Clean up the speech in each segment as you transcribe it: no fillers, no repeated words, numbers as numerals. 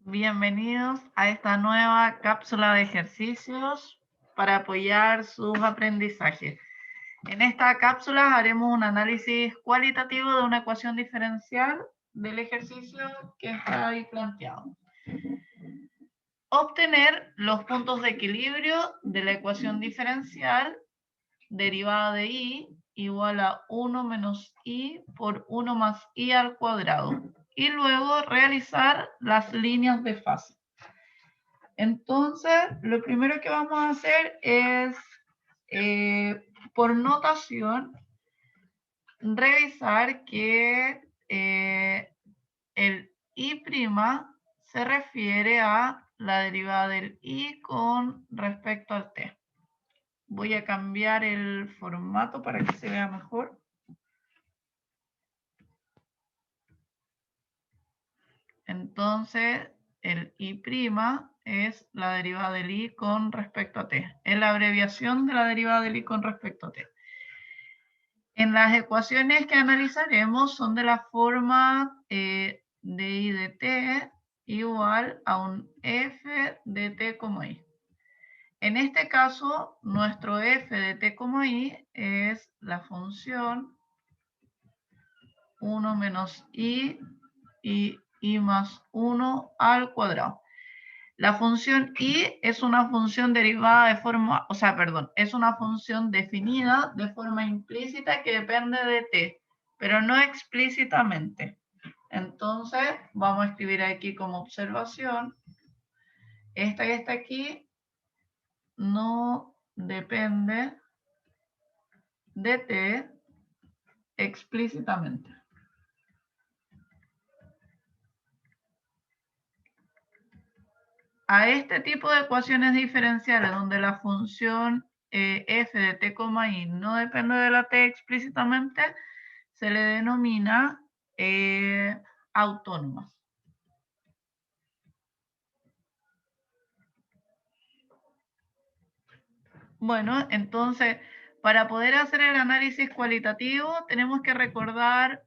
Bienvenidos a esta nueva cápsula de ejercicios para apoyar sus aprendizajes. En esta cápsula haremos un análisis cualitativo de una ecuación diferencial del ejercicio que está ahí planteado. Obtener los puntos de equilibrio de la ecuación diferencial derivada de y igual a 1 menos y por 1 más y al cuadrado. Y luego realizar las líneas de fase. Entonces, lo primero que vamos a hacer es, por notación, revisar que el y' se refiere a la derivada del y con respecto al t. Voy a cambiar el formato para que se vea mejor. Entonces, el y' es la derivada del y con respecto a t. Es la abreviación de la derivada del y con respecto a t. En las ecuaciones que analizaremos son de la forma de y de t igual a un f de t como i. En este caso, nuestro f de t como i es la función 1 menos y i más 1 al cuadrado. La función y es una función derivada de forma, es una función definida de forma implícita que depende de t, pero no explícitamente. Entonces, vamos a escribir aquí como observación, esta que está aquí no depende de t explícitamente. A este tipo de ecuaciones diferenciales donde la función f de t, i no depende de la t explícitamente, se le denomina autónomas. Bueno, entonces, para poder hacer el análisis cualitativo, tenemos que recordar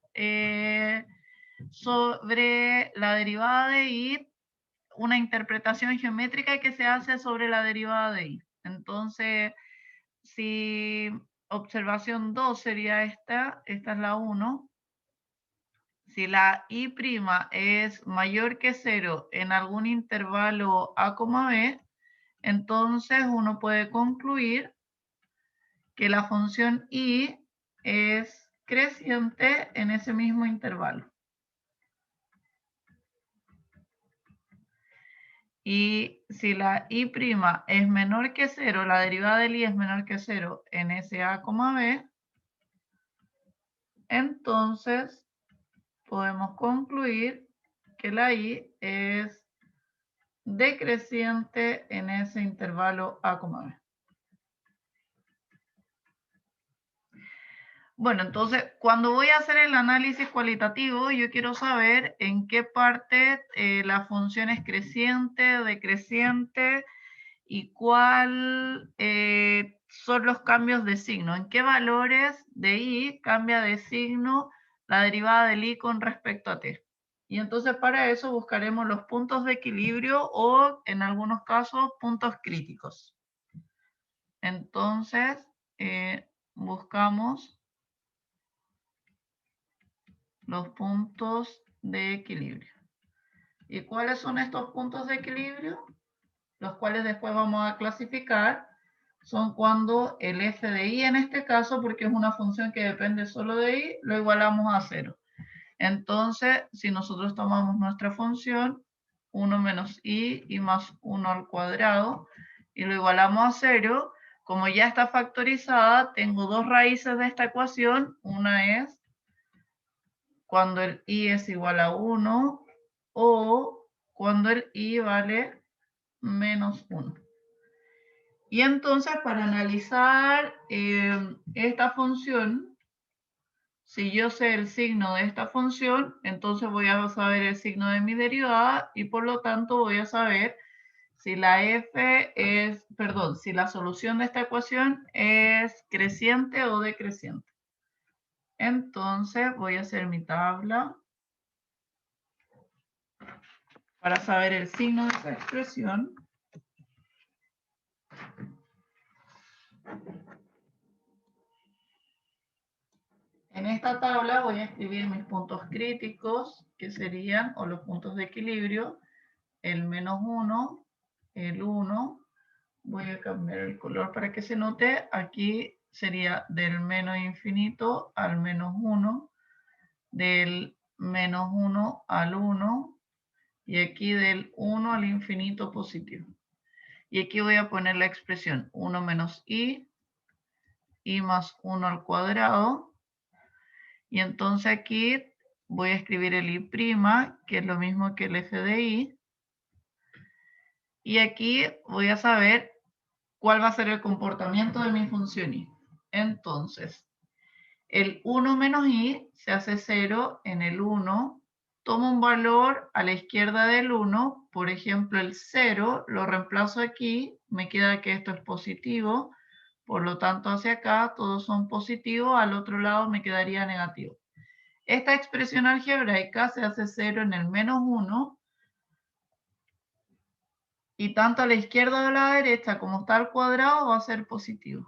sobre la derivada de y una interpretación geométrica que se hace sobre la derivada de y. Entonces, si observación 2 sería esta es la 1. Si la y' es mayor que 0 en algún intervalo a, b, entonces uno puede concluir que la función y es creciente en ese mismo intervalo. Y si la y' es menor que 0, la derivada del y es menor que 0 en ese a, b, entonces podemos concluir que la y es decreciente en ese intervalo a, b. Bueno, entonces, cuando voy a hacer el análisis cualitativo, yo quiero saber en qué parte la función es creciente, decreciente y cuál son los cambios de signo, en qué valores de y cambia de signo la derivada del y con respecto a t. Y entonces para eso buscaremos los puntos de equilibrio o en algunos casos puntos críticos. Entonces buscamos los puntos de equilibrio. ¿Y cuáles son estos puntos de equilibrio? Los cuales después vamos a clasificar. Son cuando el f de y en este caso, porque es una función que depende solo de y, lo igualamos a 0. Entonces, si nosotros tomamos nuestra función 1 menos y más 1 al cuadrado y lo igualamos a 0, como ya está factorizada, tengo dos raíces de esta ecuación. Una es cuando el i es igual a 1 o cuando el i vale menos 1. Y entonces para analizar esta función, si yo sé el signo de esta función, entonces voy a saber el signo de mi derivada y por lo tanto voy a saber si la si la solución de esta ecuación es creciente o decreciente. Entonces voy a hacer mi tabla. para saber el signo de esa expresión. En esta tabla voy a escribir mis puntos críticos, que serían, o los puntos de equilibrio, el -1, el 1. Voy a cambiar el color para que se note. Aquí sería del menos infinito al -1, del -1 al 1, y aquí del 1 al infinito positivo. Y aquí voy a poner la expresión 1 menos i más 1 al cuadrado. Y entonces aquí voy a escribir el i', que es lo mismo que el f de i. Y aquí voy a saber cuál va a ser el comportamiento de mi función i. Entonces, el 1 menos i se hace 0 en el 1. Tomo un valor a la izquierda del 1, por ejemplo el 0, lo reemplazo aquí, me queda que esto es positivo, por lo tanto hacia acá todos son positivos, al otro lado me quedaría negativo. Esta expresión algebraica se hace 0 en el -1, y tanto a la izquierda o a la derecha como está al cuadrado va a ser positivo.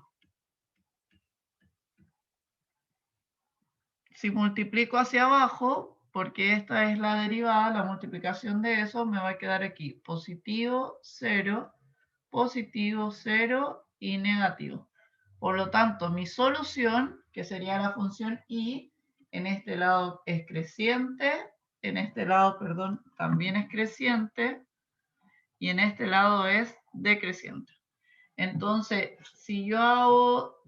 Si multiplico hacia abajo, porque esta es la derivada, la multiplicación de eso, me va a quedar aquí positivo 0 y negativo. Por lo tanto, mi solución, que sería la función i, en este lado es creciente, en este lado, perdón, también es creciente, y en este lado es decreciente. Entonces, si yo hago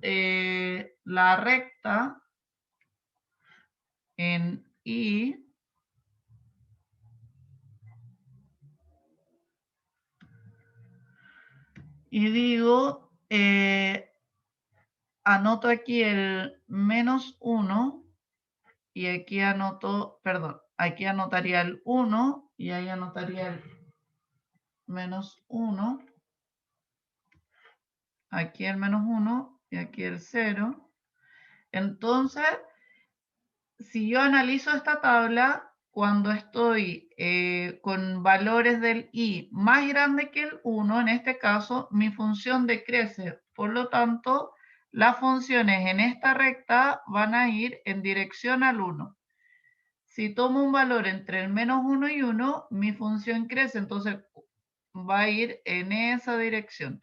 la recta en i, y digo, anoto aquí el -1, y aquí anoto, perdón, aquí anotaría el 1, y ahí anotaría el -1, aquí el -1, y aquí el 0. Entonces, si yo analizo esta tabla, cuando estoy con valores del i más grande que el 1, en este caso, mi función decrece. Por lo tanto, las funciones en esta recta van a ir en dirección al 1. Si tomo un valor entre el -1 y 1, mi función crece, entonces va a ir en esa dirección.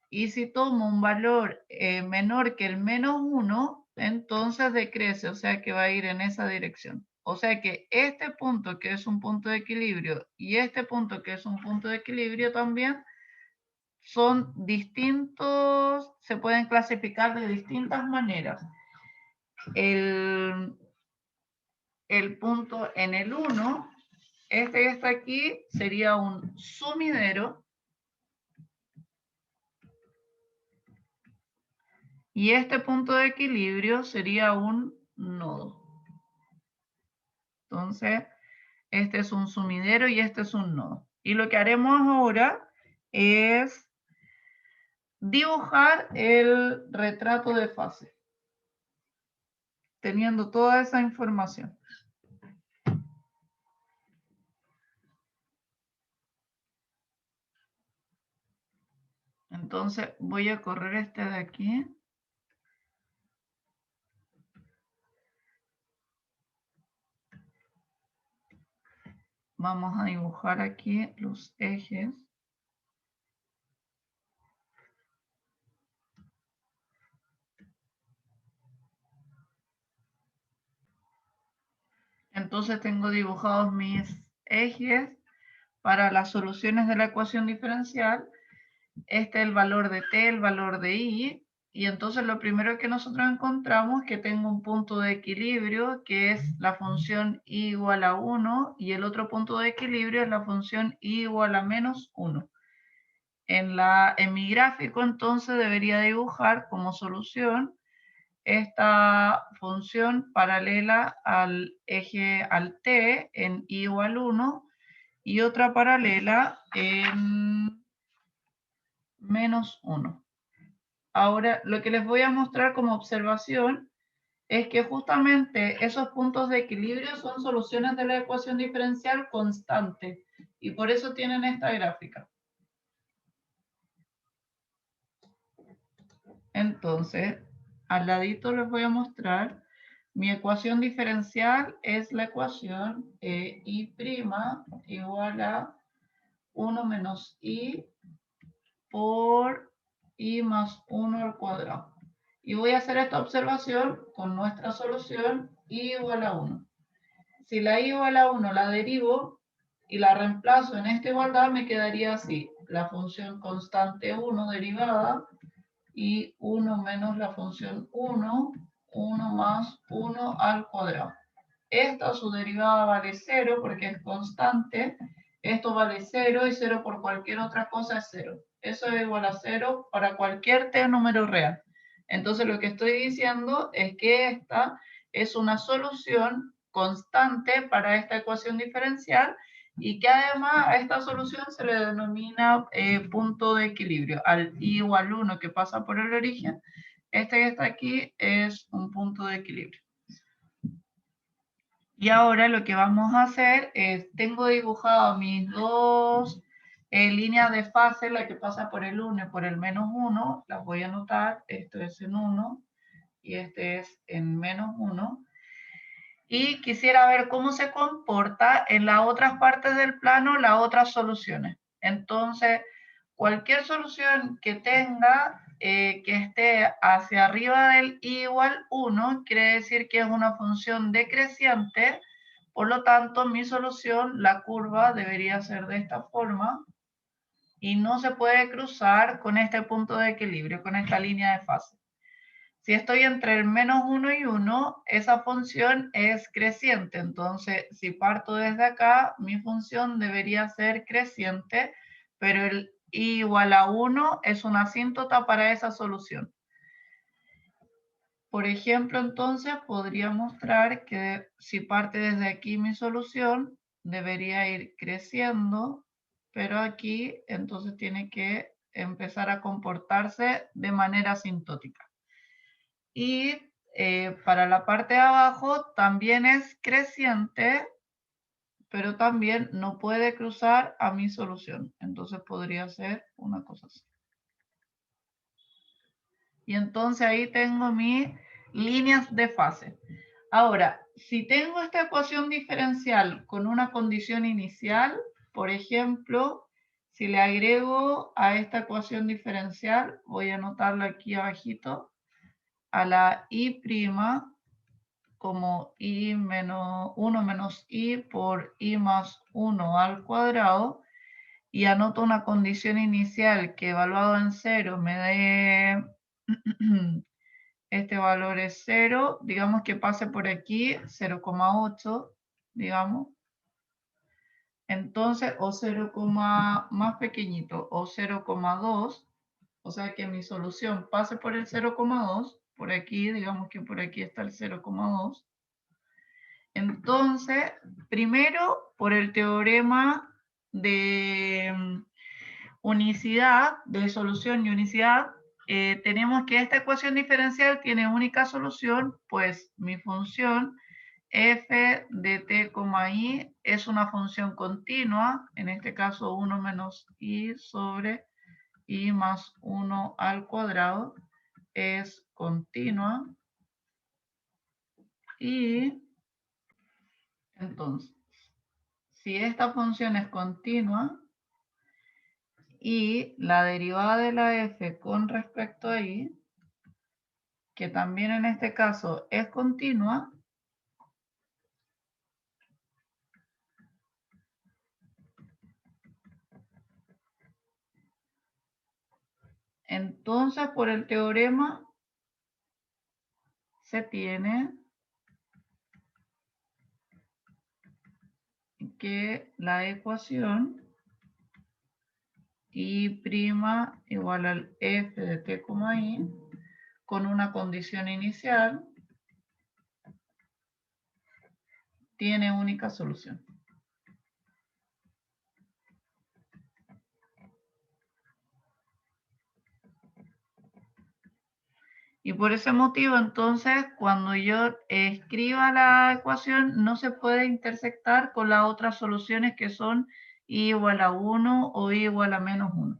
Y si tomo un valor menor que el -1, entonces decrece, o sea que va a ir en esa dirección. O sea que este punto, que es un punto de equilibrio, y este punto, que es un punto de equilibrio también, son distintos, se pueden clasificar de distintas maneras. El punto en el 1, este que está aquí, sería un sumidero. Y este punto de equilibrio sería un nodo. Entonces, este es un sumidero y este es un nodo. Y lo que haremos ahora es dibujar el retrato de fase, teniendo toda esa información. Entonces, voy a correr este de aquí. Vamos a dibujar aquí los ejes. Entonces tengo dibujados mis ejes para las soluciones de la ecuación diferencial. Este es el valor de t, el valor de i, y entonces lo primero que nosotros encontramos es que tengo un punto de equilibrio que es la función i igual a 1, y el otro punto de equilibrio es la función i igual a -1. En mi gráfico entonces debería dibujar como solución esta función paralela al eje al t en i igual a 1, y otra paralela en -1. Ahora, lo que les voy a mostrar como observación es que justamente esos puntos de equilibrio son soluciones de la ecuación diferencial constante. Y por eso tienen esta gráfica. Entonces, al ladito les voy a mostrar mi ecuación diferencial es la ecuación y' igual a 1 menos i por i más 1 al cuadrado. Y voy a hacer esta observación con nuestra solución i igual a 1. Si la i igual a 1 la derivo y la reemplazo en esta igualdad, me quedaría así. La función constante 1 derivada y 1 menos la función 1, 1 más 1 al cuadrado. Esta, su derivada vale 0 porque es constante. Esto vale 0 y 0 por cualquier otra cosa es 0. Eso es igual a 0 para cualquier t número real. Entonces lo que estoy diciendo es que esta es una solución constante para esta ecuación diferencial y que además a esta solución se le denomina punto de equilibrio. Al i igual 1 que pasa por el origen, este que está aquí es un punto de equilibrio. Y ahora lo que vamos a hacer es, tengo dibujado mis dos líneas de fase, la que pasa por el 1 y por el menos 1, las voy a anotar, esto es en 1 y este es en menos 1. Y quisiera ver cómo se comporta en las otras partes del plano las otras soluciones. Entonces, cualquier solución que tenga que esté hacia arriba del i igual 1, quiere decir que es una función decreciente, por lo tanto, mi solución, la curva, debería ser de esta forma y no se puede cruzar con este punto de equilibrio, con esta línea de fase. Si estoy entre el menos 1 y 1, esa función es creciente. Entonces, si parto desde acá, mi función debería ser creciente, pero el i igual a 1 es una asíntota para esa solución. Por ejemplo, entonces, podría mostrar que si parte desde aquí mi solución, debería ir creciendo, pero aquí entonces tiene que empezar a comportarse de manera asintótica. Y para la parte de abajo también es creciente, pero también no puede cruzar a mi solución. Entonces podría ser una cosa así. Y entonces ahí tengo mis líneas de fase. Ahora, si tengo esta ecuación diferencial con una condición inicial, por ejemplo, si le agrego a esta ecuación diferencial, voy a anotarla aquí abajito, a la i' como i menos 1 menos i por i más 1 al cuadrado y anoto una condición inicial que evaluado en 0 me dé este valor es 0, digamos que pase por aquí 0,8, digamos. Entonces, o 0, más pequeñito, o 0,2, o sea que mi solución pase por el 0,2, por aquí, digamos que por aquí está el 0,2. Entonces, primero, por el teorema de unicidad, de solución y unicidad, tenemos que esta ecuación diferencial tiene única solución, pues mi función f de t, i es una función continua, en este caso 1 menos i sobre i más 1 al cuadrado, es continua y entonces, si esta función es continua y la derivada de la f con respecto a y, que también en este caso es continua, entonces por el teorema se tiene que la ecuación i' igual al f de t, i con una condición inicial tiene única solución. Y por ese motivo, entonces, cuando yo escriba la ecuación, no se puede intersectar con las otras soluciones que son y igual a 1 o y igual a menos 1.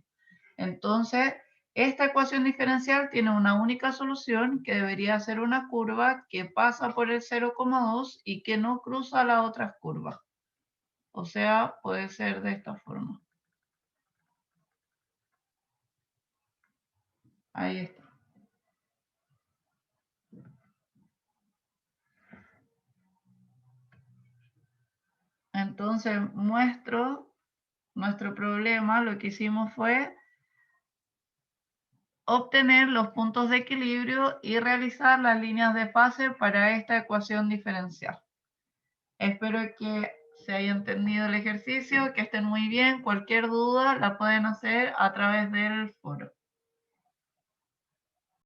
Entonces, esta ecuación diferencial tiene una única solución que debería ser una curva que pasa por el 0,2 y que no cruza las otras curvas. O sea, puede ser de esta forma. Ahí está. Entonces, nuestro problema, lo que hicimos fue obtener los puntos de equilibrio y realizar las líneas de fase para esta ecuación diferencial. Espero que se haya entendido el ejercicio, que estén muy bien. Cualquier duda la pueden hacer a través del foro.